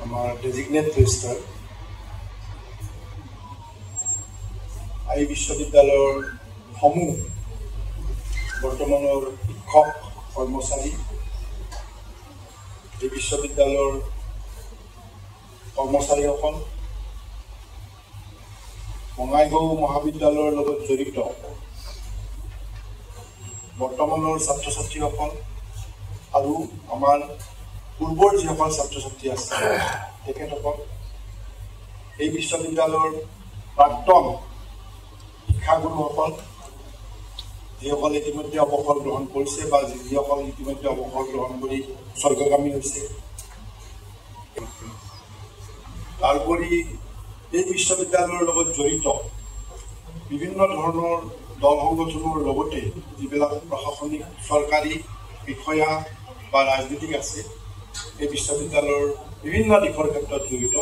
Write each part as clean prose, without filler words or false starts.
আমাৰ designate register এই বিশ্ববিদ্যালয়ৰ সমূহ বৰ্তমানৰ শিক্ষক কৰ্মচাৰী এই বিশ্ববিদ্যালয়ৰ কৰ্মচাৰীসকল বঙাইগাঁও মহাবিদ্যালয়ৰ লগত জড়িত বৰ্তমানৰ ছাত্ৰ ছাত্ৰীসকল আৰু আমাৰ পূৰ্বৰ যিসকল ছাত্ৰ ছাত্ৰী আছে তেখেতসকল এই বিশ্ববিদ্যালয়ৰ প্ৰাক্তন শিক্ষাগুৰুসকল যিসকল ইতিমধ্যে অৱসৰ গ্ৰহণ কৰিছে বা যিসকল ইতিমধ্যে অৱসৰ গ্ৰহণ কৰি স্বৰ্গগামী হৈছে তাৰোপৰি এই বিশ্ববিদ্যালয়ৰ লগত জড়িত বিভিন্ন ধৰণৰ দল সংগঠনৰ লগতে যিবিলাক প্ৰশাসনিক চৰকাৰী বিষয়া বা ৰাজনীতিক আছে এই বিশ্ববিদ্যালয়ৰ বিভিন্ন দিশৰ ক্ষেত্ৰত জড়িত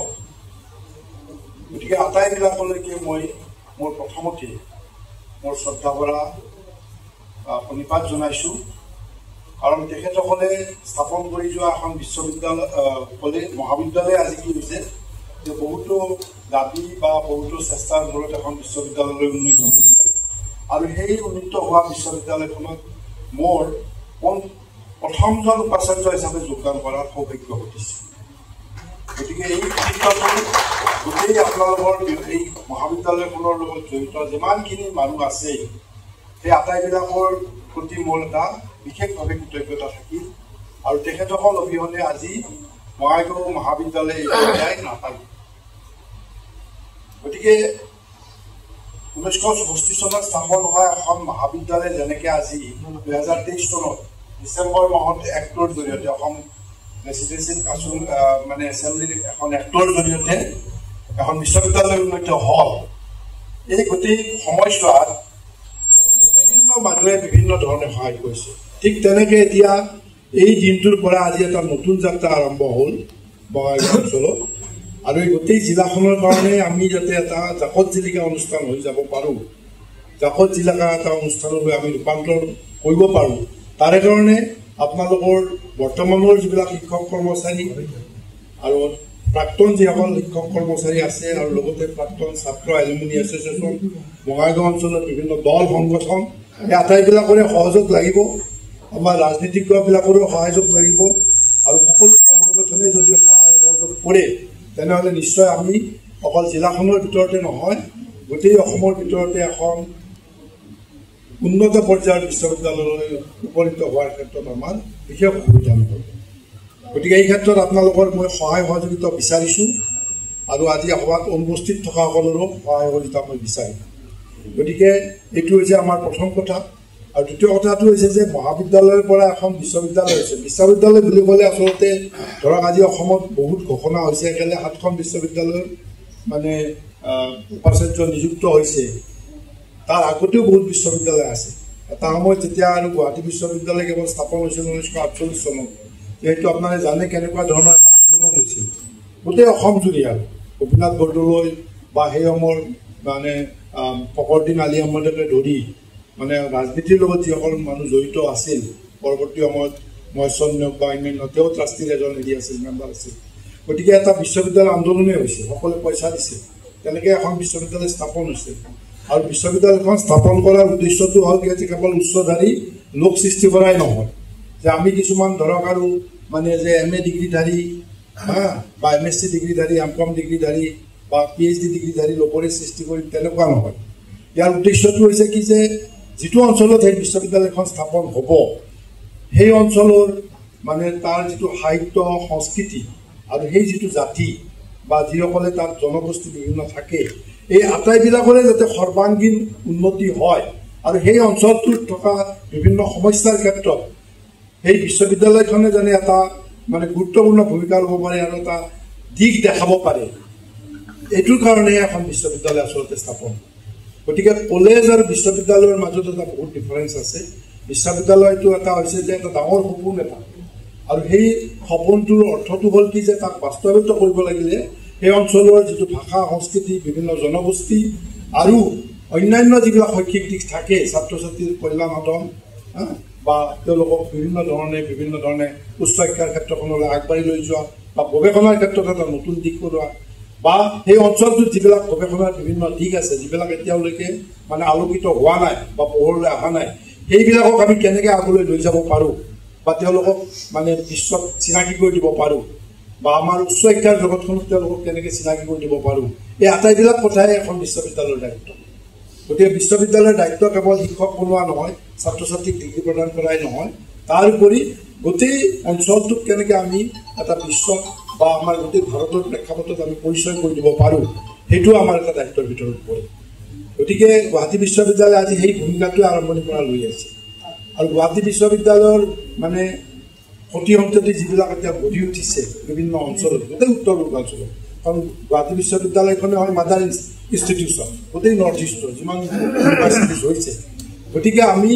গতিকে আটাইবিলাকলৈকে মই মোৰ প্ৰথমতে মোৰ শ্ৰদ্ধা ভৰা প্ৰণিপাত জনাইছোঁ কাৰণ তেখেতসকলে স্থাপন কৰি যোৱা এখন বিশ্ববিদ্যালয় মহাবিদ্যালয় আজি কি হৈছে যে বহুতো দাবী বা বহুতো চেষ্টাৰ মূলত এখন বিশ্ববিদ্যালয়লৈ উন্নীত হৈছে আৰু সেই উন্নীত হোৱা বিশ্ববিদ্যালয়খনত মোৰ প্ৰথমজন উপাচাৰ্য হিচাপে যোগদান কৰাৰ সৌভাগ্য ঘটিছে গতিকে এই ক্ষেত্ৰতো গোটেই আপোনালোকৰ এই মহাবিদ্যালয়খনৰ লগত জড়িত যিমানখিনি মানুহ আছে সেই আটাইবিলাকৰ প্ৰতি মোৰ এটা বিশেষভাৱে কৃতজ্ঞতা থাকিল আৰু তেখেতসকল অবিহনে আজি বঙাইগাঁও মহাবিদ্যালয় এতিয়াই নাপায় গতিকে 1964 চনত স্থাপন হোৱা এখন মহাবিদ্যালয় যেনেকৈ আজি 2023 চনত ডিচেম্বৰ মাহত এক্টৰ জৰিয়তে অসম ৰেচিডেঞ্চিয়েল কাউন্সিল মানে এছেম্বলিৰ এখন এক্টৰ জৰিয়তে এখন বিশ্ববিদ্যালয় উন্নীত হ'ল এই গোটেই সময়ছোৱাত বিভিন্ন মানুহে বিভিন্ন ধৰণে সহায় কৰিছে ঠিক তেনেকৈ এতিয়া এই দিনটোৰ পৰা আজি এটা নতুন যাত্ৰা আৰম্ভ হ'ল বঙাইগাঁও অঞ্চলত আৰু এই গোটেই জিলাখনৰ কাৰণে আমি যাতে এটা জাকত জিলিকা অনুষ্ঠান হৈ যাব পাৰোঁ জাকত জিলিকা এটা অনুষ্ঠানলৈ আমি ৰূপান্তৰ কৰিব পাৰোঁ তাৰে কাৰণে আপোনালোকৰ বৰ্তমানৰ যিবিলাক শিক্ষক কৰ্মচাৰী আৰু প্ৰাক্তন যিসকল শিক্ষক কৰ্মচাৰী আছে আৰু লগতে প্ৰাক্তন ছাত্ৰ এলুমিনি এছ'চিয়েশ্যন বঙাইগাঁও অঞ্চলৰ বিভিন্ন দল সংগঠন এই আটাইবিলাকৰে সহযোগ লাগিব আমাৰ ৰাজনীতিজ্ঞবিলাকৰো সহযোগ লাগিব আৰু সকলো দল সংগঠনে যদি সহায় সহযোগ কৰে তেনেহ'লে নিশ্চয় আমি অকল জিলাখনৰ ভিতৰতে নহয় গোটেই অসমৰ ভিতৰতে এখন উন্নত পৰ্যায়ৰ বিশ্ববিদ্যালয়লৈ উপনীত হোৱাৰ ক্ষেত্ৰত আমাৰ বিশেষ অসুবিধা নহয় গতিকে এই ক্ষেত্ৰত আপোনালোকৰ মই সহায় সহযোগিতা বিচাৰিছোঁ আৰু আজি সভাত অনুপস্থিত থকাসকলৰো সহায় সহযোগিতা মই বিচাৰিম গতিকে এইটো হৈছে আমাৰ প্ৰথম কথা আৰু দ্বিতীয় কথাটো হৈছে যে মহাবিদ্যালয়ৰ পৰা এখন বিশ্ববিদ্যালয় হৈছে বিশ্ববিদ্যালয় বুলি ক'লে আচলতে ধৰক আজি অসমত বহুত ঘোষণা হৈছে একেলগে 7খন বিশ্ববিদ্যালয়ৰ মানে উপাচাৰ্য নিযুক্ত হৈছে তাৰ আগতেও বহুত বিশ্ববিদ্যালয় আছে এটা সময়ত যেতিয়া আৰু গুৱাহাটী বিশ্ববিদ্যালয় কেৱল স্থাপন হৈছিল 1948 চনত যিহেতু আপোনালোকে জানে কেনেকুৱা ধৰণৰ এটা আন্দোলন হৈছিল গোটেই অসম জুৰি আৰু গোপীনাথ বৰদলৈ বা সেই সময়ৰ মানে ফখৰুদ্দিন আলি আহমেদকে ধৰি মানে ৰাজনীতিৰ লগত যিসকল মানুহ জড়িত আছিল পৰৱৰ্তী সময়ত মহেশ্বৰ বা অন্যান্য তেওঁ ট্ৰাষ্টিৰ এজন হেৰি আছিল মেম্বাৰ আছিল গতিকে এটা বিশ্ববিদ্যালয় আন্দোলনেই হৈছে সকলোৱে পইচা দিছে তেনেকৈ এখন বিশ্ববিদ্যালয় স্থাপন হৈছে আৰু বিশ্ববিদ্যালয়খন স্থাপন কৰাৰ উদ্দেশ্যটো হ'ল যে কেৱল উচ্চধাৰী লোক সৃষ্টি কৰাই নহয় যে আমি কিছুমান ধৰক আৰু মানে যে MA ডিগ্ৰীধাৰী বা MSc ডিগ্ৰীধাৰী MCom ডিগ্ৰীধাৰী বা PhD ডিগ্ৰীধাৰী লোকৰে সৃষ্টি কৰিম তেনেকুৱা নহয় ইয়াৰ উদ্দেশ্যটো হৈছে কি যে যিটো অঞ্চলত সেই বিশ্ববিদ্যালয়খন স্থাপন হ'ব সেই অঞ্চলৰ মানে তাৰ যিটো সাহিত্য সংস্কৃতি আৰু সেই যিটো জাতি বা যিসকলে তাত জনগোষ্ঠী বিভিন্ন থাকে এই আটাইবিলাকৰে যাতে সৰ্বাংগীন উন্নতি হয় আৰু সেই অঞ্চলটোত থকা বিভিন্ন সমস্যাৰ ক্ষেত্ৰত সেই বিশ্ববিদ্যালয়খনে যেনে এটা মানে গুৰুত্বপূৰ্ণ ভূমিকা ল'ব পাৰে আৰু এটা দিশ দেখাব পাৰে এইটোৰ কাৰণে এখন বিশ্ববিদ্যালয় আচলতে স্থাপন গতিকে কলেজ আৰু বিশ্ববিদ্যালয়ৰ মাজত এটা বহুত ডিফাৰেঞ্চ আছে বিশ্ববিদ্যালয়টো এটা হৈছে যে এটা ডাঙৰ সপোন এটা আৰু সেই সপোনটোৰ অৰ্থটো হ'ল কি যে তাক বাস্তৱায়িত কৰিব লাগিলে সেই অঞ্চলৰ যিটো ভাষা সংস্কৃতি বিভিন্ন জনগোষ্ঠী আৰু অন্যান্য যিবিলাক শৈক্ষিক দিশ থাকে ছাত্ৰ ছাত্ৰীৰ কল্যাণ সাধন বা তেওঁলোকক বিভিন্ন ধৰণে উচ্চ শিক্ষাৰ ক্ষেত্ৰখনলৈ আগবাঢ়ি লৈ যোৱা বা গৱেষণাৰ ক্ষেত্ৰত এটা নতুন দিশ কৰোৱা বা সেই অঞ্চলটোত যিবিলাক গৱেষণাৰ বিভিন্ন দিশ আছে যিবিলাক এতিয়ালৈকে মানে আলোকিত হোৱা নাই বা পোহৰলৈ অহা নাই সেইবিলাকক আমি কেনেকৈ আগলৈ লৈ যাব পাৰোঁ বা তেওঁলোকক মানে বিশ্বত চিনাকি কৰি দিব পাৰোঁ বা আমাৰ উচ্চ শিক্ষাৰ জগতখনত তেওঁলোকক কেনেকৈ চিনাকি কৰি দিব পাৰোঁ এই আটাইবিলাক কথাই এখন বিশ্ববিদ্যালয়ৰ দায়িত্ব গতিকে বিশ্ববিদ্যালয়ৰ দায়িত্ব কেৱল শিক্ষক বনোৱা নহয় ছাত্ৰ ছাত্ৰীক ডিগ্ৰী প্ৰদান কৰাই নহয় তাৰ উপৰি গোটেই অঞ্চলটোক কেনেকৈ আমি এটা বিশ্বত বা আমাৰ গোটেই ভাৰতৰ প্ৰেক্ষাপটত আমি পৰিচয় কৰি দিব পাৰোঁ সেইটো আমাৰ এটা দায়িত্বৰ ভিতৰত পৰে গতিকে গুৱাহাটী বিশ্ববিদ্যালয়ে আজি সেই ভূমিকাটোৱে আৰম্ভণিৰ পৰা লৈ আছে আৰু গুৱাহাটী বিশ্ববিদ্যালয়ৰ মানে সতি সন্ততি যিবিলাক এতিয়া গঢ়ি উঠিছে বিভিন্ন অঞ্চলত গোটেই উত্তৰ পূৰ্বাঞ্চলত কাৰণ গুৱাহাটী বিশ্ববিদ্যালয়খনে হয় মাদাৰ ইনষ্টিটিউশ্যন গোটেই নৰ্থ ইষ্টৰ যিমান ইউনিভাৰ্চিটিজ হৈছে গতিকে আমি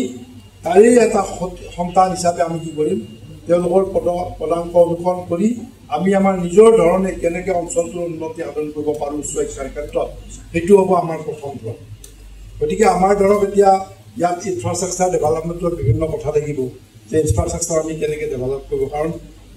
তাৰে এটা সন্তান হিচাপে আমি কি কৰিম তেওঁলোকৰ পদাংক অনুসৰণ কৰি আমি আমাৰ নিজৰ ধৰণে কেনেকৈ অঞ্চলটোৰ উন্নতি সাধন কৰিব পাৰোঁ উচ্চ শিক্ষাৰ ক্ষেত্ৰত সেইটো হ'ব আমাৰ প্ৰথম ক্ৰম গতিকে আমাৰ ধৰক এতিয়া ইয়াত ইনফ্ৰাষ্ট্ৰাকচাৰ ডেভেলপমেণ্টৰ বিভিন্ন কথা থাকিব যে ইনফ্ৰাষ্ট্ৰাকচাৰ আমি কেনেকৈ ডেভেলপ কৰিব কাৰণ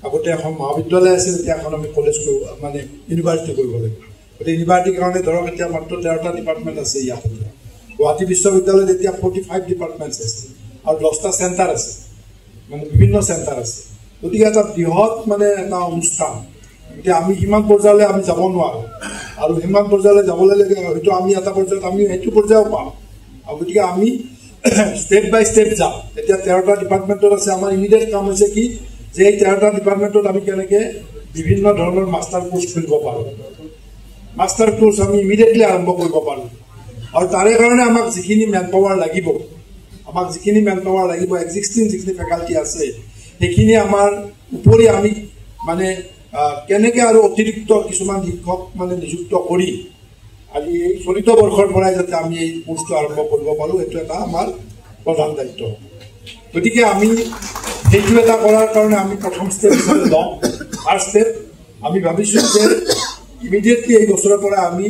আগতে এখন মহাবিদ্যালয় আছিল এতিয়া এখন আমি কলেজ কৰিব মানে ইউনিভাৰ্চিটি কৰিব লাগিব গতিকে ইউনিভাৰ্চিটিৰ কাৰণে ধৰক এতিয়া মাত্ৰ 13টা ডিপাৰ্টমেণ্ট আছে ইয়াত এতিয়া গুৱাহাটী বিশ্ববিদ্যালয়ত এতিয়া 45 ডিপাৰ্টমেণ্টছ আছে আৰু 10টা চেণ্টাৰ আছে মানে বিভিন্ন চেণ্টাৰ আছে গতিকে এটা বৃহৎ মানে এটা অনুষ্ঠান এতিয়া আমি সিমান পৰ্যায়লৈ আমি যাব নোৱাৰোঁ আৰু সিমান পৰ্যায়লৈ যাবলৈ লাগে হয়তো আমি এটা পৰ্যায়ত আমি সেইটো পৰ্যায়ো পাম আৰু গতিকে আমি ষ্টেপ বাই ষ্টেপ যাম এতিয়া 13টা ডিপাৰ্টমেণ্টত আছে আমাৰ ইমিডিয়েট কাম হৈছে কি যে এই 13টা ডিপাৰ্টমেণ্টত আমি কেনেকৈ বিভিন্ন ধৰণৰ মাষ্টাৰ কোৰ্চ খুলিব পাৰোঁ মাষ্টাৰ কোৰ্চ আমি ইমিডিয়েটলি আৰম্ভ কৰিব পাৰোঁ আৰু তাৰে কাৰণে আমাক যিখিনি মেন পাৱাৰ লাগিব এক্সিষ্টিং যিখিনি ফেকাল্টি আছে সেইখিনি আমাৰ উপৰি আমি মানে কেনেকৈ আৰু অতিৰিক্ত কিছুমান শিক্ষক মানে নিযুক্ত কৰি আজি এই চলিত বৰ্ষৰ পৰাই যাতে আমি এই কোৰ্চটো আৰম্ভ কৰিব পাৰোঁ এইটো এটা আমাৰ প্ৰধান দায়িত্ব গতিকে আমি সেইটো এটা কৰাৰ কাৰণে আমি প্ৰথম ষ্টেপ হিচাপে লওঁ ফাৰ্ষ্ট ষ্টেপ আমি ভাবিছোঁ যে ইমিডিয়েটলি এই বছৰৰ পৰা আমি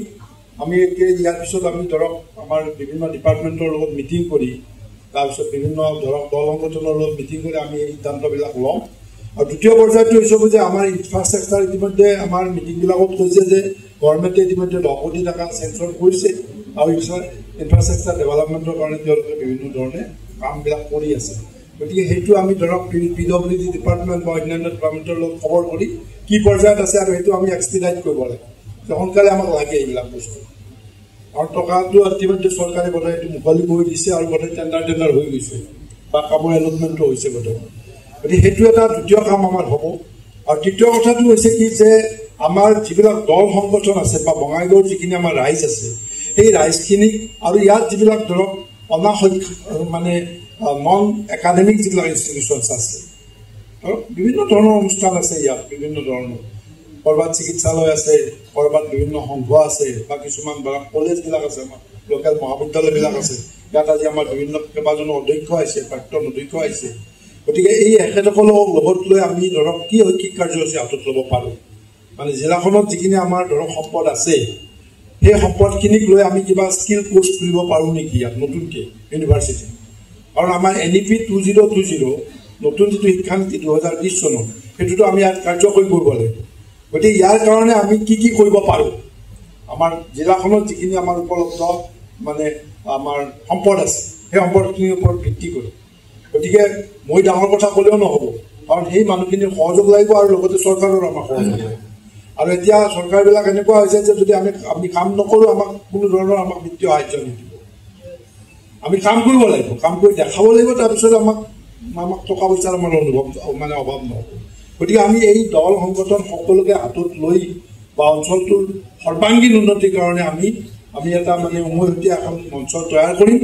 ইয়াৰ পিছত আমি ধৰক আমাৰ বিভিন্ন ডিপাৰ্টমেণ্টৰ লগত মিটিং কৰি তাৰপিছত বিভিন্ন ধৰক দল সংগঠনৰ লগত মিটিং কৰি আমি এই সিদ্ধান্তবিলাক লওঁ আৰু দ্বিতীয় পৰ্যায়টো হৈছে যে আমাৰ ইনফ্ৰাষ্ট্ৰাকচাৰ ইতিমধ্যে আমাৰ মিটিংবিলাকত কৈছে যে গভৰ্ণমেণ্টে ইতিমধ্যে 10 কোটি টকা চেংচন কৰিছে আৰু ইনফ্ৰাষ্ট্ৰাকচাৰ ডেভেলপমেণ্টৰ কাৰণে তেওঁলোকে বিভিন্ন ধৰণে কামবিলাক কৰি আছে গতিকে সেইটো আমি ধৰক PWD ডিপাৰ্টমেণ্ট বা অন্যান্য ডিপাৰ্টমেণ্টৰ লগত খবৰ কৰি কি পৰ্যায়ত আছে আৰু সেইটো আমি এক্সপিডাইট কৰিব লাগে সোনকালে আমাক লাগে এইবিলাক বস্তু আৰু টকাটো ইতিমধ্যে চৰকাৰে বোধহয় এইটো মুকলি কৰি দিছে আৰু বোধহয় টেণ্ডাৰ হৈ গৈছে বা কামৰ এলটমেণ্টো হৈছে বোধহয় গতিকে সেইটো এটা দ্বিতীয় কাম আমাৰ হ'ব আৰু তৃতীয় কথাটো হৈছে কি যে আমাৰ যিবিলাক দল সংগঠন আছে বা বঙাইগাঁৱৰ যিখিনি আমাৰ ৰাইজ আছে সেই ৰাইজখিনিক আৰু ইয়াত যিবিলাক ধৰক মানে নন একাডেমিক যিবিলাক ইনষ্টিটিউশ্যনছ আছে ধৰক বিভিন্ন ধৰণৰ অনুষ্ঠান আছে ইয়াত বিভিন্ন ধৰণৰ ক'ৰবাত চিকিৎসালয় আছে ক'ৰবাত বিভিন্ন সংঘ আছে বা কিছুমান ধৰক কলেজবিলাক আছে আমাৰ লোকেল মহাবিদ্যালয়বিলাক আছে ইয়াত আজি আমাৰ বিভিন্ন কেইবাজনো অধ্যক্ষ আহিছে প্ৰাক্তন অধ্যক্ষ আহিছে গতিকে এই এখেতসকলক লগত লৈ আমি ধৰক কি শৈক্ষিক কাৰ্যসূচী হাতত ল'ব পাৰোঁ মানে জিলাখনত যিখিনি আমাৰ ধৰক সম্পদ আছে সেই সম্পদখিনিক লৈ আমি কিবা স্কিল কোৰ্চ খুলিব পাৰোঁ নেকি ইয়াত নতুনকৈ ইউনিভাৰ্চিটি কাৰণ আমাৰ NEP 2020 নতুন যিটো শিক্ষানীতি 2020 চনত সেইটোতো আমি ইয়াত কাৰ্যকৰী কৰিব লাগিব গতিকে ইয়াৰ কাৰণে আমি কি কৰিব পাৰোঁ আমাৰ জিলাখনত যিখিনি আমাৰ উপলব্ধ মানে আমাৰ সম্পদ আছে সেই সম্পদখিনিৰ ওপৰত ভিত্তি কৰি গতিকে মই ডাঙৰ কথা ক'লেও নহ'ব কাৰণ সেই মানুহখিনিৰ সহযোগ লাগিব আৰু লগতে চৰকাৰৰ আমাৰ সহযোগ লাগিব আৰু এতিয়া চৰকাৰবিলাক এনেকুৱা হৈছে যে যদি আমি কাম নকৰোঁ আমাক কোনো ধৰণৰ আমাক বিত্তীয় সাহায্য নিদিব আমি কাম কৰিব লাগিব কাম কৰি দেখাব লাগিব তাৰপিছত আমাক টকা পইচাৰ আমাৰ মানে অভাৱ নহ'ব গতিকে আমি এই দল সংগঠন সকলোকে হাতত লৈ বা অঞ্চলটোৰ সৰ্বাংগীন উন্নতিৰ কাৰণে আমি এটা মানে উমৈহতীয়া এখন মঞ্চ তৈয়াৰ কৰিম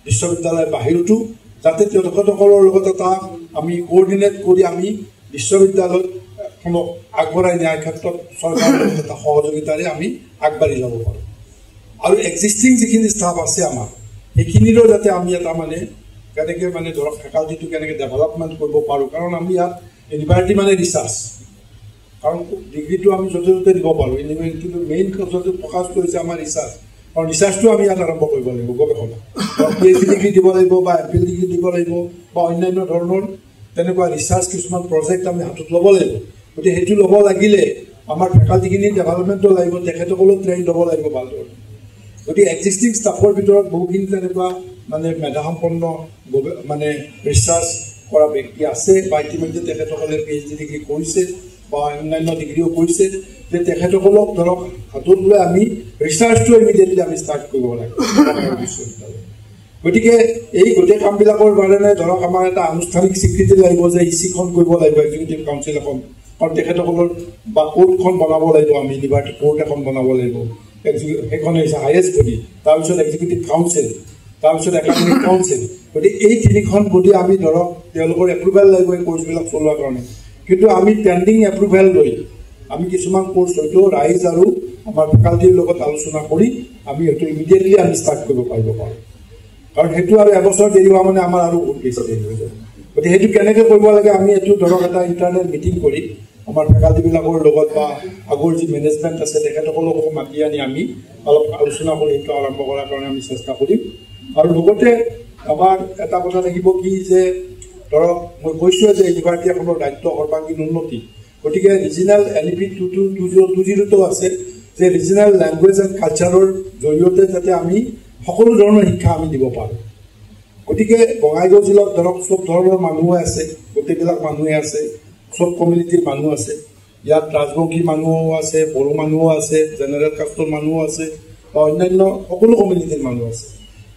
বিশ্ববিদ্যালয়ৰ বাহিৰতো যাতে তেখেতসকলৰ লগত এটা আমি কোঅৰ্ডিনেট কৰি আমি বিশ্ববিদ্যালয়খনক আগবঢ়াই নিয়াৰ ক্ষেত্ৰত চৰকাৰৰ এটা সহযোগিতাৰে আমি আগবাঢ়ি যাব পাৰোঁ আৰু এক্সিষ্টিং যিখিনি ষ্টাফ আছে আমাৰ সেইখিনিৰো যাতে আমি এটা মানে কেনেকৈ মানে ধৰক ফেকাল্টিটো কেনেকৈ ডেভেলপমেণ্ট কৰিব পাৰোঁ কাৰণ আমি ইয়াত ইউনিভাৰ্চিটি মানে ৰিচাৰ্চ কাৰণ ডিগ্ৰীটো আমি য'তে ত'তে দিব পাৰোঁ কিন্তু মেইন কথাটো ফ'কাছ কৰিছে আমাৰ ৰিচাৰ্চ কাৰণ ৰিচাৰ্চটো আমি ইয়াত আৰম্ভ কৰিব লাগিব গৱেষণা PhD ডিগ্ৰী দিব লাগিব বা MPhil ডিগ্ৰী দিব লাগিব বা অন্যান্য ধৰণৰ তেনেকুৱা ৰিচাৰ্চ কিছুমান প্ৰজেক্ট আমি হাতত ল'ব লাগিব গতিকে সেইটো ল'ব লাগিলে আমাৰ ফেকাল্টিখিনি ডেভেলপমেণ্টো লাগিব, তেখেতসকলেও ট্ৰেইন ল'ব লাগিব ভালদৰে। গতিকে এক্সিষ্টিং ষ্টাফৰ ভিতৰত বহুখিনি তেনেকুৱা মানে মেধাসম্পন্ন মানে ৰিচাৰ্চ কৰা ব্যক্তি আছে বা ইতিমধ্যে তেখেতসকলে PhD ডিগ্ৰী কৰিছে বা অন্যান্য ডিগ্ৰীও কৰিছে, যে তেখেতসকলক ধৰক হাতত লৈ আমি ৰিচাৰ্চটো ইমিডিয়েটলি আমি ষ্টাৰ্ট কৰিব লাগিব বিশ্ববিদ্যালয়। গতিকে এই গোটেই কামবিলাকৰ কাৰণে ধৰক আমাৰ এটা আনুষ্ঠানিক স্বীকৃতি লাগিব যে ইচিখন কৰিব লাগিব, এক্সিকিউটিভ কাউন্সিল এখন, কাৰণ তেখেতসকলৰ বা কোৰ্টখন বনাব লাগিব, আমি লিবাৰ্টি কোৰ্ট এখন বনাব লাগিব, সেইখন হৈছে হাইয়েষ্ট বডি, তাৰপিছত এক্সিকিউটিভ কাউন্সিল, তাৰপিছত একাডেমিক কাউন্সিল। গতিকে এই তিনিখন বডি আমি ধৰক তেওঁলোকৰ এপ্ৰুভেল লাগিব এই কোৰ্চবিলাক চলোৱাৰ কাৰণে। কিন্তু আমি পেণ্ডিং এপ্ৰুভেল লৈ আমি কিছুমান কোৰ্চ হয়তো ৰাইজ আৰু আমাৰ ফেকাল্টিৰ লগত আলোচনা কৰি আমি হয়তো ইমিডিয়েটলি আমি ষ্টাৰ্ট কৰিব পাৰিব পাৰোঁ, কাৰণ সেইটো আৰু এবছৰ দেৰি হোৱা মানে আমাৰ আৰু বহুত বেছি দেৰি হৈ যাব। গতিকে সেইটো কেনেকৈ কৰিব লাগে আমি এইটো ধৰক এটা ইণ্টাৰনেট মিটিং কৰি আমাৰ ফেকাল্টিবিলাকৰ লগত বা আগৰ যি মেনেজমেণ্ট আছে তেখেতসকলকো মাতি আনি আমি অলপ আলোচনা কৰি সেইটো আৰম্ভ কৰাৰ কাৰণে আমি চেষ্টা কৰিম। আৰু লগতে আমাৰ এটা কথা থাকিব কি যে ধৰক মই কৈছোঁৱে যে ইউনিভাৰ্চিটি এখনৰ দায়িত্ব সৰ্বাংগীন উন্নতি, গতিকে ৰিজনেল NEP 2020টো আছে যে ৰিজনেল লেংগুৱেজ এণ্ড কালচাৰৰ জৰিয়তে যাতে আমি সকলো ধৰণৰ শিক্ষা আমি দিব পাৰোঁ। গতিকে বঙাইগাঁও জিলাত ধৰক চব ধৰণৰ মানুহে আছে, গোটেইবিলাক মানুহে আছে, চব কমিউনিটিৰ মানুহ আছে, ইয়াত ৰাজবংশী মানুহো আছে, বড়ো মানুহো আছে, জেনেৰেল কাষ্টৰ মানুহো আছে বা অন্যান্য সকলো কমিউনিটিৰ মানুহ আছে।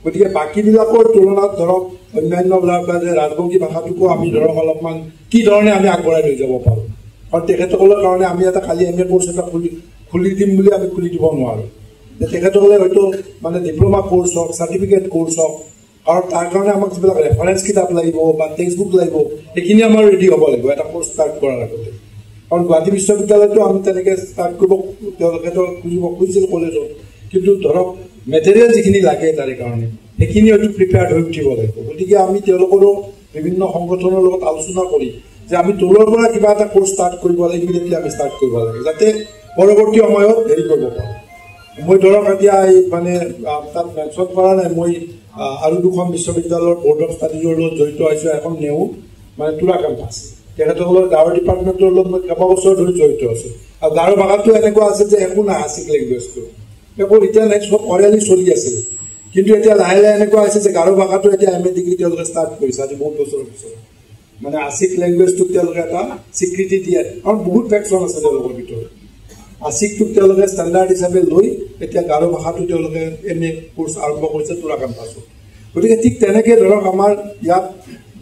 গতিকে বাকীবিলাকৰ তুলনাত ধৰক অন্যান্যবিলাক ৰাজবংশী ভাষাটোকো আমি ধৰক অলপমান কি ধৰণে আমি আগবঢ়াই লৈ যাব পাৰোঁ, কাৰণ তেখেতসকলৰ কাৰণে আমি এটা খালী MA কোৰ্চ এটা খুলি দিম বুলি আমি খুলি দিব নোৱাৰোঁ। তেখেতসকলে হয়তো মানে ডিপ্ল'মা কোৰ্চ হওক, চাৰ্টিফিকেট কোৰ্চ হওক, আৰু তাৰ কাৰণে আমাক যিবিলাক ৰেফাৰেঞ্চ কিতাপ লাগিব বা টেক্সট বুক লাগিব সেইখিনি আমাৰ ৰেডি হ'ব লাগিব এটা কোৰ্চ ষ্টাৰ্ট কৰাৰ আগতে। কাৰণ গুৱাহাটী বিশ্ববিদ্যালয়তো আমি তেনেকৈ ষ্টাৰ্ট কৰিব তেওঁলোকেতো খুজিছিল কলেজত, কিন্তু ধৰক মেটেৰিয়েল যিখিনি লাগে তাৰে কাৰণে সেইখিনি হয়তো প্ৰিপেয়াৰ্ড হৈ উঠিব লাগিব। গতিকে আমি তেওঁলোকৰো বিভিন্ন সংগঠনৰ লগত আলোচনা কৰি যে আমি তলৰ পৰা কিবা এটা কোৰ্চ ষ্টাৰ্ট কৰিব লাগে, ইমিডিয়েটলি আমি ষ্টাৰ্ট কৰিব লাগে যাতে পৰৱৰ্তী সময়ত হেৰি কৰিব পাৰোঁ। মই ধৰক এতিয়া এই মানে তাত মেনশ্যন কৰা নাই, মই আৰু দুখন বিশ্ববিদ্যালয়ৰ বৰ্ড অফ ষ্টাডিজৰ লগত জড়িত হৈছোঁ। এখন নেও মানে তুৰা কেম্পাছ, তেখেতসকলৰ গাঁৱৰ ডিপাৰ্টমেণ্টৰ লগত মই কেইবাবছৰ ধৰি জড়িত আছোঁ। আৰু গাঁৱৰ ভাষাটো এনেকুৱা আছে যে একো নাই, আছিক লেংগুৱেজটো একো এতিয়া নাই, চব অৰিয়ালি চলি আছিল। কিন্তু এতিয়া লাহে লাহে এনেকুৱা হৈছে যে গাৰো ভাষাটো এতিয়া MA ডিগ্ৰী তেওঁলোকে ষ্টাৰ্ট কৰিছে আজি বহুত বছৰৰ পিছত, মানে আছিক লেংগুৱেজটোক তেওঁলোকে এটা স্বীকৃতি দিয়ে, কাৰণ বহুত ফেকশ্যন আছে তেওঁলোকৰ ভিতৰত। আছিকটোক তেওঁলোকে ষ্টেণ্ডাৰ্ড হিচাপে লৈ এতিয়া গাৰো ভাষাটো তেওঁলোকে MA কোৰ্চ আৰম্ভ কৰিছে তুৰা কেম্পাছত। গতিকে ঠিক তেনেকৈ ধৰক আমাৰ ইয়াত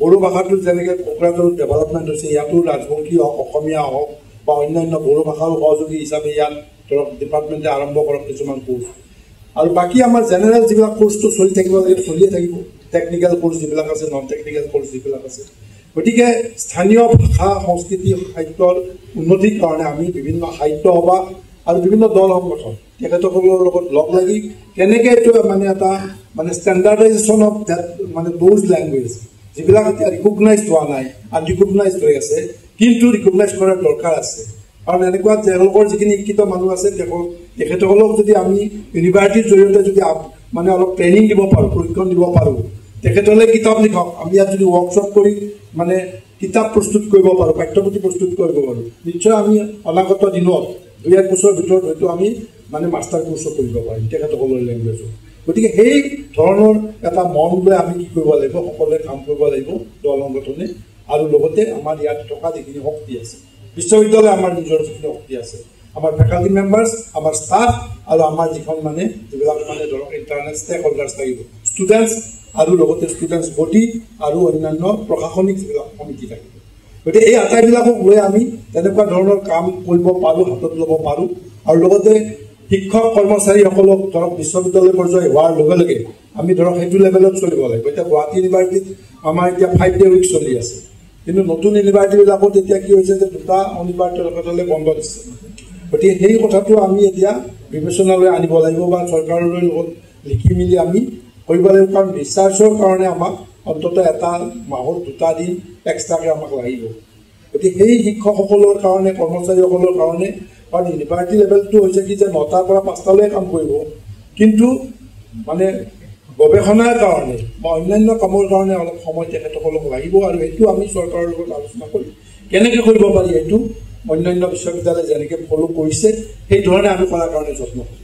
বড়ো ভাষাটো যেনেকৈ কোকৰাঝাৰত ডেভেলপমেণ্ট হৈছে, ইয়াতো ৰাজবংশী হওক, অসমীয়া হওক বা অন্যান্য বড়ো ভাষাৰো সহযোগী হিচাপে ইয়াত ধৰক ডিপাৰ্টমেণ্টে আৰম্ভ কৰক কিছুমান কোৰ্চ। আৰু বাকী আমাৰ জেনেৰেল যিবিলাক কোৰ্চটো চলি থাকিব লাগে চলিয়ে থাকিব, টেকনিকেল কোৰ্চ যিবিলাক আছে, নন টেকনিকেল কোৰ্চ যিবিলাক আছে। গতিকে স্থানীয় ভাষা সংস্কৃতি সাহিত্যৰ উন্নতিৰ কাৰণে আমি বিভিন্ন সাহিত্য সভা আৰু বিভিন্ন দল সংগঠন তেখেতসকলৰ লগত লগ লাগি কেনেকৈ এইটো মানে এটা মানে ষ্টেণ্ডাৰ্ডাইজেশ্যন অফ দেট মানে দ'জ লেংগুৱেজ যিবিলাক এতিয়া ৰিকগনাইজড হোৱা নাই, আনৰিকগনাইজড হৈ আছে, কিন্তু ৰিকগনাইজ কৰাৰ দৰকাৰ আছে। কাৰণ এনেকুৱা তেওঁলোকৰ যিখিনি শিক্ষিত মানুহ আছে তেখেতসকলক যদি আমি ইউনিভাৰ্চিটিৰ জৰিয়তে যদি মানে অলপ ট্ৰেইনিং দিব পাৰোঁ, প্ৰশিক্ষণ দিব পাৰোঁ, তেখেতসকলে কিতাপ লিখক, আমি ইয়াত যদি ৱৰ্কশ্বপ কৰি মানে কিতাপ প্ৰস্তুত কৰিব পাৰোঁ, পাঠ্যপুথি প্ৰস্তুত কৰিব পাৰোঁ, নিশ্চয় আমি অনাগত দিনত 2-1 বছৰৰ ভিতৰত হয়তো আমি মানে মাষ্টাৰ কোৰ্চো কৰিব পাৰিম তেখেতসকলৰ লেংগুৱেজত। গতিকে সেই ধৰণৰ এটা মন লৈ আমি কি কৰিব লাগিব, সকলোৱে কাম কৰিব লাগিব দল সংগঠনে। আৰু লগতে আমাৰ ইয়াত থকা যিখিনি শক্তি আছে, বিশ্ববিদ্যালয় আমাৰ নিজৰ যিখিনি শক্তি আছে, আমাৰ ফেকাল্টি মেম্বাৰ্ছ, আমাৰ ষ্টাফ আৰু আমাৰ যিখন মানে যিবিলাক মানে ধৰক ইণ্টাৰনেট ষ্টেক হোল্ডাৰ্ছ থাকিব, ষ্টুডেণ্টছ আৰু লগতে ষ্টুডেণ্টছ বডি আৰু অন্যান্য প্ৰশাসনিক যিবিলাক সমিতি থাকিব। গতিকে এই আটাইবিলাকক লৈ আমি তেনেকুৱা ধৰণৰ কাম কৰিব পাৰোঁ, হাতত ল'ব পাৰোঁ। আৰু লগতে শিক্ষক কৰ্মচাৰীসকলক ধৰক বিশ্ববিদ্যালয় পৰ্যায় হোৱাৰ লগে লগে আমি ধৰক সেইটো লেভেলত চলিব লাগিব। এতিয়া গুৱাহাটী ইউনিভাৰ্চিটিত আমাৰ এতিয়া 5 day week চলি আছে, কিন্তু নতুন ইউনিভাৰ্চিটিবিলাকত এতিয়া কি হৈছে যে 2টা অনিবাৰ্য লগতে বন্ধ দিছে। গতিকে সেই কথাটো আমি এতিয়া বিবেচনালৈ আনিব লাগিব বা চৰকাৰৰ লগত লিখি মেলি আমি কৰিব লাগিব, কাৰণ ৰিচাৰ্চৰ কাৰণে আমাক অন্ততঃ এটা মাহত 2টা দিন এক্সট্ৰাকৈ আমাক লাগিব। গতিকে সেই শিক্ষকসকলৰ কাৰণে, কৰ্মচাৰীসকলৰ কাৰণে, কাৰণ ইউনিভাৰ্চিটি লেভেলটো হৈছে কি যে 9টাৰ পৰা 5টালৈ কাম কৰিব, কিন্তু মানে গৱেষণাৰ কাৰণে বা অন্যান্য কামৰ কাৰণে অলপ সময় তেখেতসকলক লাগিব। আৰু সেইটো আমি চৰকাৰৰ লগত আলোচনা কৰি কেনেকৈ কৰিব পাৰি সেইটো অন্যান্য বিশ্ববিদ্যালয়ে যেনেকৈ ফ'ল' কৰিছে সেই ধৰণে আমি কৰাৰ কাৰণে যত্ন কৰোঁ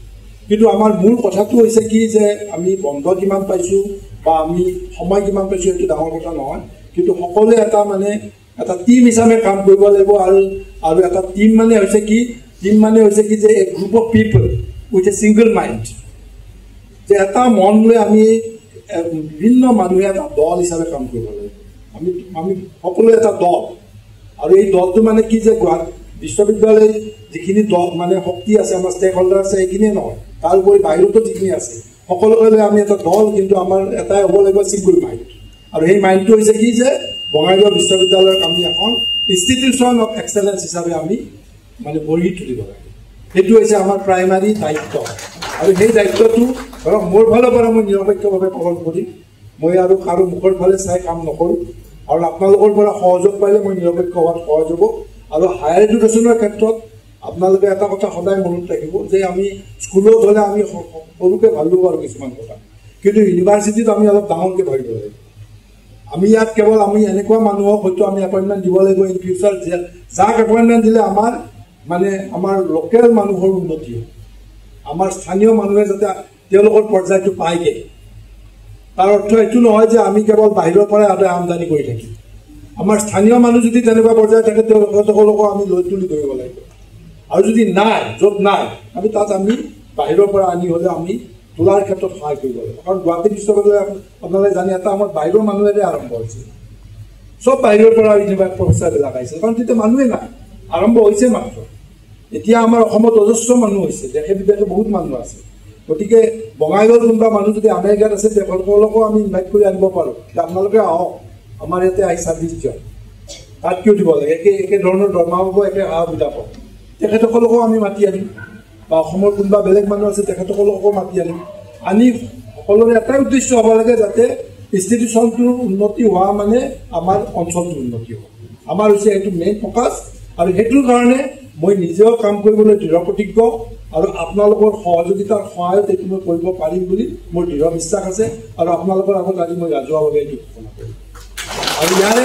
কিন্তু আমাৰ মূল কথাটো হৈছে কি যে আমি বন্ধ কিমান পাইছোঁ বা আমি সময় কিমান পাইছোঁ সেইটো ডাঙৰ কথা নহয় কিন্তু সকলোৱে এটা মানে এটা টিম হিচাপে কাম কৰিব লাগিব আৰু এটা টিম মানে হৈছে কি যে a group of people with a single mind যে এটা মন লৈ আমি বিভিন্ন মানুহে এটা দল হিচাপে কাম কৰিব লাগিব আমি সকলোৱে এটা দল আৰু এই দলটো মানে কি যে বিশ্ববিদ্যালয় যিখিনি দল মানে শক্তি আছে আমাৰ ষ্টেক হোল্ডাৰ আছে সেইখিনিয়ে নহয় তাৰ উপৰি বাহিৰতো যিখিনি আছে সকলোৱে আমি এটা দল কিন্তু আমাৰ এটাই হ'ব লাগিব ছিংগল মাইণ্ড আৰু সেই মাইণ্ডটো হৈছে কি যে বঙাইগাঁও বিশ্ববিদ্যালয়ক আমি এখন ইনষ্টিটিউশ্যন অফ এক্সেলেঞ্চ হিচাপে আমি মানে গঢ়ি তুলিব লাগে সেইটো হৈছে আমাৰ প্ৰাইমাৰী দায়িত্ব আৰু সেই দায়িত্বটো ধৰক মোৰ ফালৰ পৰা মই নিৰপেক্ষভাৱে পালন কৰিম মই আৰু কাৰো মুখৰ ফালে চাই কাম নকৰোঁ আৰু আপোনালোকৰ পৰা সহযোগ পালে মই নিৰপেক্ষ হোৱাত সহজ হ'ব আৰু হায়াৰ এডুকেশ্যনৰ ক্ষেত্ৰত আপোনালোকে এটা কথা সদায় মনত ৰাখিব যে আমি স্কুলত হ'লে আমি সৰুকৈ ভাবিব পাৰোঁ কিছুমান কথা কিন্তু ইউনিভাৰ্চিটিত আমি অলপ ডাঙৰকৈ ভাবিব লাগিব আমি ইয়াত কেৱল আমি এনেকুৱা মানুহক হয়তো আমি এপইণ্টমেণ্ট দিব লাগিব ইন ফিউচাৰ যাক এপইণ্টমেণ্ট দিলে আমাৰ লোকেল মানুহৰ উন্নতি হ'ব আমাৰ স্থানীয় মানুহে যাতে তেওঁলোকৰ পৰ্যায়টো পায়গৈ তাৰ অৰ্থ এইটো নহয় যে আমি কেৱল বাহিৰৰ পৰাই আমদানি কৰি থাকিম আমাৰ স্থানীয় মানুহ যদি তেনেকুৱা পৰ্যায় থাকে তেওঁলোকক আমি লৈ তুলি ধৰিব লাগিব আৰু যদি নাই য'ত নাই আমি তাত আমি বাহিৰৰ পৰা আনি হ'লে আমি তোলাৰ ক্ষেত্ৰত সহায় কৰিব লাগিব কাৰণ গুৱাহাটী বিশ্ববিদ্যালয় আপোনালোকে জানি এটা আমাৰ বাহিৰৰ মানুহেৰে আৰম্ভ হৈছিল চব বাহিৰৰ পৰা প্ৰফেচাৰবিলাক আহিছিল কাৰণ তেতিয়া মানুহে নাই আৰম্ভ হৈছে মাত্ৰ এতিয়া আমাৰ অসমত অজস্ৰ মানুহ হৈছে দেশে বিদেশে বহুত মানুহ আছে গতিকে বঙাইগাঁৱৰ কোনোবা মানুহ যদি আমেৰিকাত আছে তেওঁলোককো আমি ইনভাইট কৰি আনিব পাৰোঁ যে আপোনালোকে আহক আমাৰ ইয়াতে আহি ছাৰ্ভিচ দিয়ক তাত কিয় দিব লাগে একে ধৰণৰ দৰমহা পাব একে সা সুবিধা পাব তেখেতসকলকো আমি মাতি আনিম বা অসমৰ কোনোবা বেলেগ মানুহ আছে তেখেতসকলকো মাতি আনি সকলোৰে এটাই উদ্দেশ্য হ'ব লাগে যাতে ইনষ্টিটিউশ্যনটোৰ উন্নতি হোৱা মানে আমাৰ অঞ্চলটোৰ উন্নতি হ'ব আমাৰ হৈছে সেইটো মেইন ফ'কাছ আৰু সেইটোৰ কাৰণে মই নিজেও কাম কৰিবলৈ দৃঢ় প্ৰতিজ্ঞ আৰু আপোনালোকৰ সহযোগিতাৰ সহায়ত এইটো মই কৰিব পাৰিম বুলি মোৰ দৃঢ় বিশ্বাস আছে আৰু আপোনালোকৰ আগত আজি মই ৰাজহুৱাভাৱে এইটো ঘোষণা কৰিম আৰু ইয়াৰে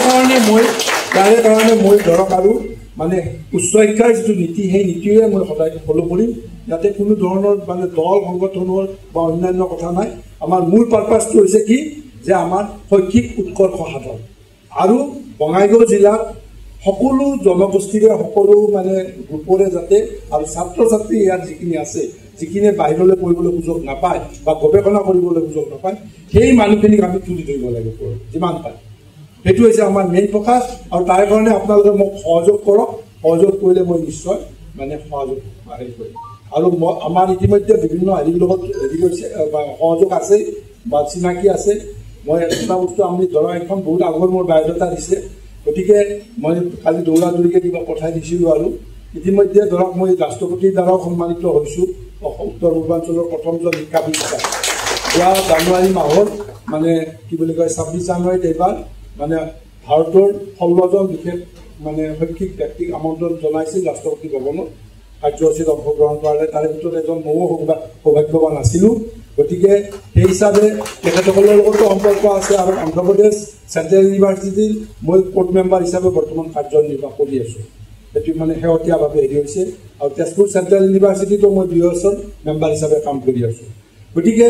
কাৰণে মই ধৰক আৰু মানে উচ্চ শিক্ষাৰ যিটো নীতি সেই নীতিৰে মই সদায় ফ'ল' কৰিম ইয়াতে কোনো ধৰণৰ মানে দল সংগঠনৰ বা অন্যান্য কথা নাই আমাৰ মূল পাৰ্পাছটো হৈছে কি যে আমাৰ শৈক্ষিক উৎকৰ্ষ সাধন আৰু বঙাইগাঁও জিলাত সকলো জনগোষ্ঠীৰে সকলো মানে গ্ৰুপৰে যাতে আৰু ছাত্ৰ ছাত্ৰী ইয়াত যিখিনি আছে যিখিনিয়ে বাহিৰলৈ পঢ়িবলৈ সুযোগ নাপায় বা গৱেষণা কৰিবলৈ সুযোগ নাপায় সেই মানুহখিনিক আমি তুলি ধৰিব লাগিব যিমান পায় সেইটো হৈছে আমাৰ মেইন ফ'কাছ আৰু তাৰ কাৰণে আপোনালোকে মোক সহযোগ কৰক সহযোগ কৰিলে মই নিশ্চয় মানে সহযোগ কৰিম আৰু আমাৰ ইতিমধ্যে বিভিন্ন হেৰিৰ লগত বা সহযোগ আছে বা চিনাকি আছে মই এটা বস্তু আমি ধৰক এখন বহুত আগৰ মোৰ বায়'ডাটা দিছে গতিকে মই কালি দৌৰাদৌৰিকৈ কিবা পঠাই দিছিলোঁ আৰু ইতিমধ্যে ধৰক মই ৰাষ্ট্ৰপতিৰ দ্বাৰাও সন্মানিত হৈছোঁ উত্তৰ পূৰ্বাঞ্চলৰ প্ৰথমজন শিক্ষাবিদ যোৱা জানুৱাৰী মাহত মানে কি বুলি কয় 26 জানুৱাৰীত এইবাৰ মানে ভাৰতৰ 16জন বিশেষ মানে শৈক্ষিক ব্যক্তিক আমন্ত্ৰণ জনাইছিল ৰাষ্ট্ৰপতি ভৱনত কাৰ্যসূচীত অংশগ্ৰহণ কৰালে তাৰে ভিতৰত এজন ময়ো সৌভাগ্যৱান আছিলোঁ গতিকে সেই হিচাপে তেখেতসকলৰ লগতো সম্পৰ্ক আছে আৰু অন্ধ্ৰপ্ৰদেশ চেণ্ট্ৰেল ইউনিভাৰ্চিটিৰ মই ক'ৰ্ট মেম্বাৰ হিচাপে বৰ্তমান কাৰ্যনিৰ্বাহ কৰি আছোঁ সেইটো মানে শেহতীয়াভাৱে হেৰি হৈছে আৰু তেজপুৰ চেণ্ট্ৰেল ইউনিভাৰ্চিটিতো মই 2 বছৰ মেম্বাৰ হিচাপে কাম কৰি আছোঁ গতিকে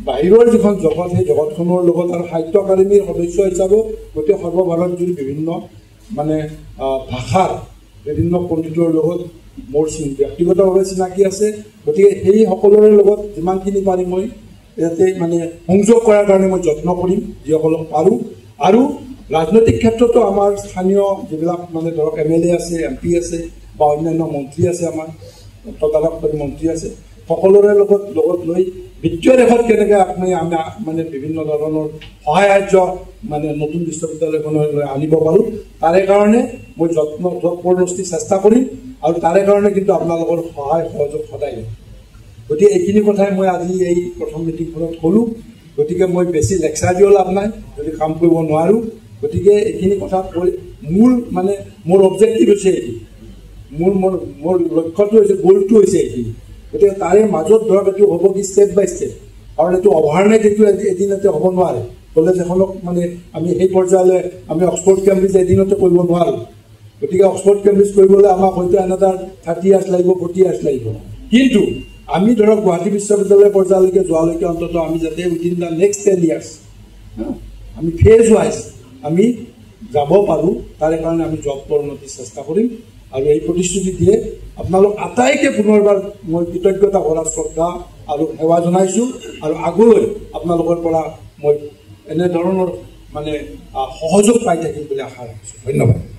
বাহিৰৰ যিখন জগত সেই জগতখনৰ লগত আৰু সাহিত্য একাডেমীৰ সদস্য হিচাপেও গোটেই সৰ্বভাৰতজুৰি বিভিন্ন মানে ভাষাৰ বিভিন্ন পণ্ডিতৰ লগত মোৰ ব্যক্তিগতভাৱে চিনাকি আছে গতিকে সেই সকলোৰে লগত যিমানখিনি পাৰি মই ইয়াতে মানে সংযোগ কৰাৰ কাৰণে মই যত্ন কৰিম যিসকলক পাৰোঁ আৰু ৰাজনৈতিক ক্ষেত্ৰতো আমাৰ স্থানীয় যিবিলাক মানে ধৰক MLA আছে MP আছে বা অন্যান্য মন্ত্ৰী আছে আমাৰ তদাৰককাৰী মন্ত্ৰী আছে সকলোৰে লগত লৈ বিত্তীয় ৰেখাত কেনেকৈ আমি মানে বিভিন্ন ধৰণৰ সহায় সাহায্য মানে নতুন বিশ্ববিদ্যালয়খনলৈ আনিব পাৰোঁ তাৰে কাৰণে মই যৎপৰোনাস্তি চেষ্টা কৰিম আৰু তাৰে কাৰণে কিন্তু আপোনালোকৰ সহায় সহযোগ সদায় দিম গতিকে এইখিনি কথাই মই আজি এই প্ৰথম মিটিংখনত ক'লোঁ গতিকে মই বেছি লেকচাৰ দিও লাভ নাই যদি কাম কৰিব নোৱাৰোঁ গতিকে এইখিনি কথা কৈ মোৰ অবজেক্টিভ হৈছে এইখিনি মোৰ লক্ষ্যটো হৈছে গ'লটো হৈছে এইখিনি গতিকে তাৰে মাজত ধৰক এইটো হ'ব কি ষ্টেপ বাই ষ্টেপ কাৰণ এইটো অভাৰনাইট এইটো এদিনতে হ'ব নোৱাৰে কলেজ এখনক মানে আমি সেই পৰ্যায়লৈ আমি অক্সফৰ্ড কেম্ব্ৰিজ এদিনতে কৰিব নোৱাৰোঁ গতিকে অক্সফৰ্ড কেম্ব্ৰিজ কৰিবলৈ আমাক হয়তো এনাদাৰ 30 ইয়াৰ্ছ লাগিব 40 ইয়াৰ্ছ লাগিব কিন্তু আমি ধৰক গুৱাহাটী বিশ্ববিদ্যালয় পৰ্যায়লৈকে যোৱালৈকে অন্তত আমি যাতে উইদিন দ্য নেক্সট 10 ইয়াৰ্ছ আমি ফেজ ৱাইজ আমি যাব পাৰোঁ তাৰে কাৰণে আমি জব উন্নতি চেষ্টা কৰিম আৰু এই প্ৰতিশ্ৰুতি দিয়ে আপোনালোক আটাইকে পুনৰবাৰ মই কৃতজ্ঞতা কৰা শ্ৰদ্ধা আৰু সেৱা জনাইছোঁ আৰু আগলৈ আপোনালোকৰ পৰা মই এনেধৰণৰ মানে সহযোগ পাই থাকিম বুলি আশা ৰাখিছোঁ ধন্যবাদ